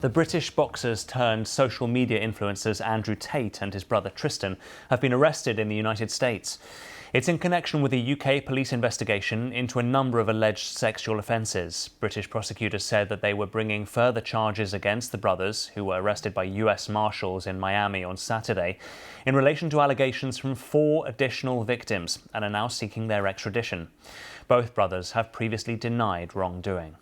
The British boxers turned social media influencers Andrew Tate and his brother Tristan have been arrested in the United States. It's in connection with a UK police investigation into a number of alleged sexual offences. British prosecutors said that they were bringing further charges against the brothers, who were arrested by US Marshals in Miami on Saturday, in relation to allegations from 4 additional victims and are now seeking their extradition. Both brothers have previously denied wrongdoing.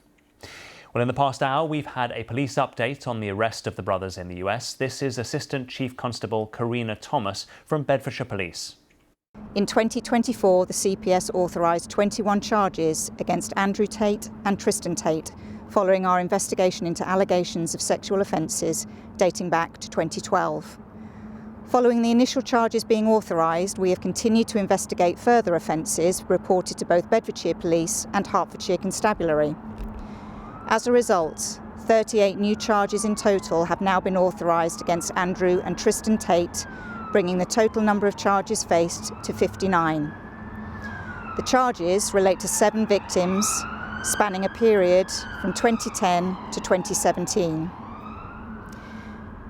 Well, in the past hour, we've had a police update on the arrest of the brothers in the US. This is Assistant Chief Constable Karina Thomas from Bedfordshire Police. In 2024, the CPS authorised 21 charges against Andrew Tate and Tristan Tate following our investigation into allegations of sexual offences dating back to 2012. Following the initial charges being authorised, we have continued to investigate further offences reported to both Bedfordshire Police and Hertfordshire Constabulary. As a result, 38 new charges in total have now been authorised against Andrew and Tristan Tate, bringing the total number of charges faced to 59. The charges relate to 7 victims, spanning a period from 2010 to 2017.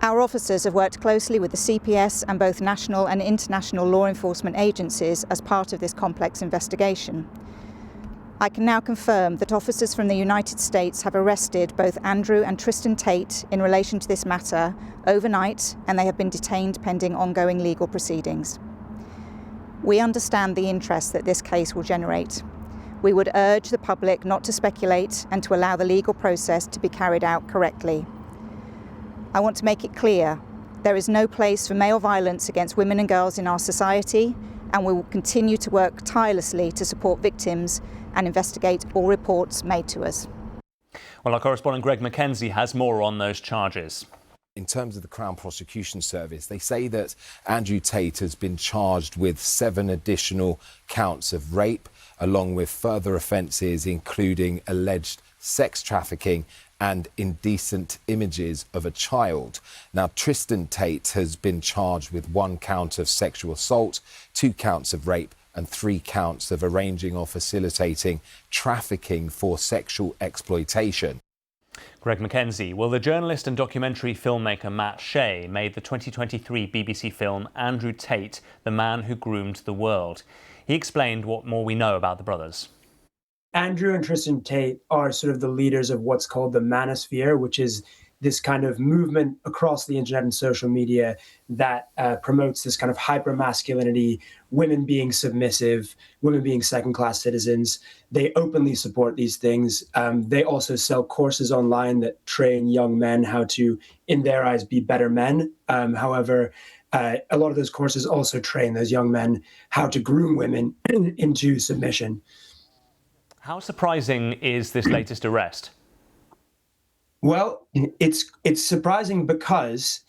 Our officers have worked closely with the CPS and both national and international law enforcement agencies as part of this complex investigation. I can now confirm that officers from the United States have arrested both Andrew and Tristan Tate in relation to this matter overnight, and they have been detained pending ongoing legal proceedings. We understand the interest that this case will generate. We would urge the public not to speculate and to allow the legal process to be carried out correctly. I want to make it clear, there is no place for male violence against women and girls in our society, and we will continue to work tirelessly to support victims and investigate all reports made to us. Well, our correspondent Greg Mackenzie has more on those charges. In terms of the Crown Prosecution Service, they say that Andrew Tate has been charged with 7 additional counts of rape, along with further offences including alleged sex trafficking and indecent images of a child. Now, Tristan Tate has been charged with 1 count of sexual assault, 2 counts of rape and 3 counts of arranging or facilitating trafficking for sexual exploitation. Greg Mackenzie. Well, the journalist and documentary filmmaker Matt Shea made the 2023 BBC film Andrew Tate, The Man Who Groomed the World. He explained what more we know about the brothers. Andrew and Tristan Tate are sort of the leaders of what's called the manosphere, which is this kind of movement across the internet and social media that promotes this kind of hyper-masculinity, women being submissive, women being second-class citizens. They openly support these things. They also sell courses online that train young men how to, in their eyes, be better men. However, a lot of those courses also train those young men how to groom women into submission. How surprising is this latest arrest? Well, it's surprising because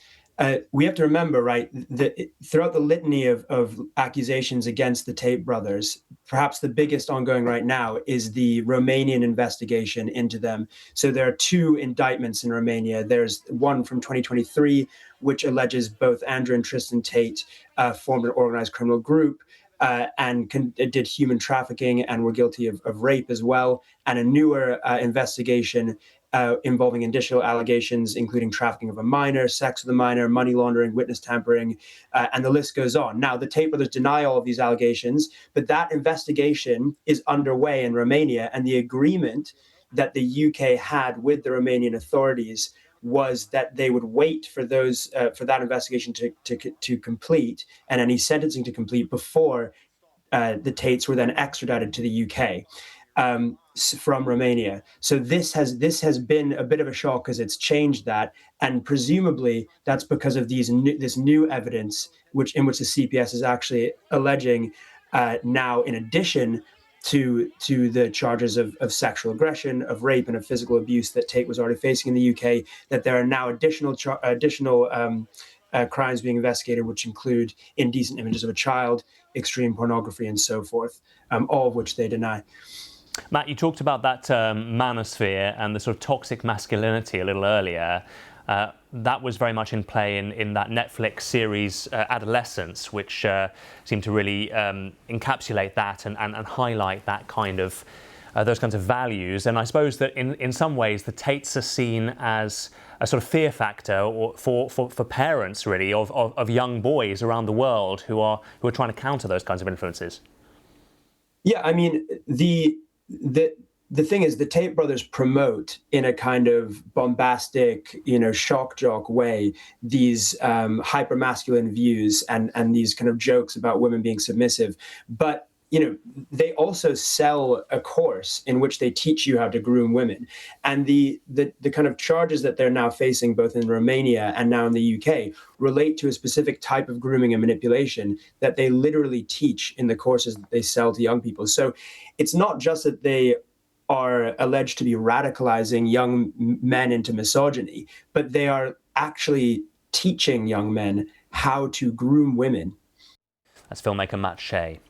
we have to remember, right, that throughout the litany of accusations against the Tate brothers, perhaps the biggest ongoing right now is the Romanian investigation into them. So there are 2 indictments in Romania. There's one from 2023, which alleges both Andrew and Tristan Tate formed an organized criminal group and did human trafficking and were guilty of rape as well, and a newer investigation involving additional allegations, including trafficking of a minor, sex with a minor, money laundering, witness tampering, and the list goes on. Now, the Tate brothers deny all of these allegations, but that investigation is underway in Romania, and the agreement that the UK had with the Romanian authorities was that they would wait for that investigation to complete and any sentencing to complete before the Tates were then extradited to the UK from Romania. So this has been a bit of a shock because it's changed that, and presumably that's because of this new evidence in which the CPS is actually alleging now, in addition to the charges of sexual aggression, of rape, and of physical abuse that Tate was already facing in the UK, that there are now additional crimes being investigated, which include indecent images of a child, extreme pornography, and so forth, all of which they deny. Matt, you talked about that manosphere and the sort of toxic masculinity a little earlier. That was very much in play in that Netflix series Adolescence, which seemed to really encapsulate that and highlight that kind of those kinds of values. And I suppose that in some ways the Tates are seen as a sort of fear factor or for parents, really, of young boys around the world who are trying to counter those kinds of influences. Yeah, I mean, the thing is, the Tate brothers promote in a kind of bombastic, shock jock way these hyper masculine views and these kind of jokes about women being submissive. But they also sell a course in which they teach you how to groom women. And the kind of charges that they're now facing, both in Romania and now in the UK, relate to a specific type of grooming and manipulation that they literally teach in the courses that they sell to young people. So it's not just that they are alleged to be radicalizing young men into misogyny, but they are actually teaching young men how to groom women. That's filmmaker Matt Shea.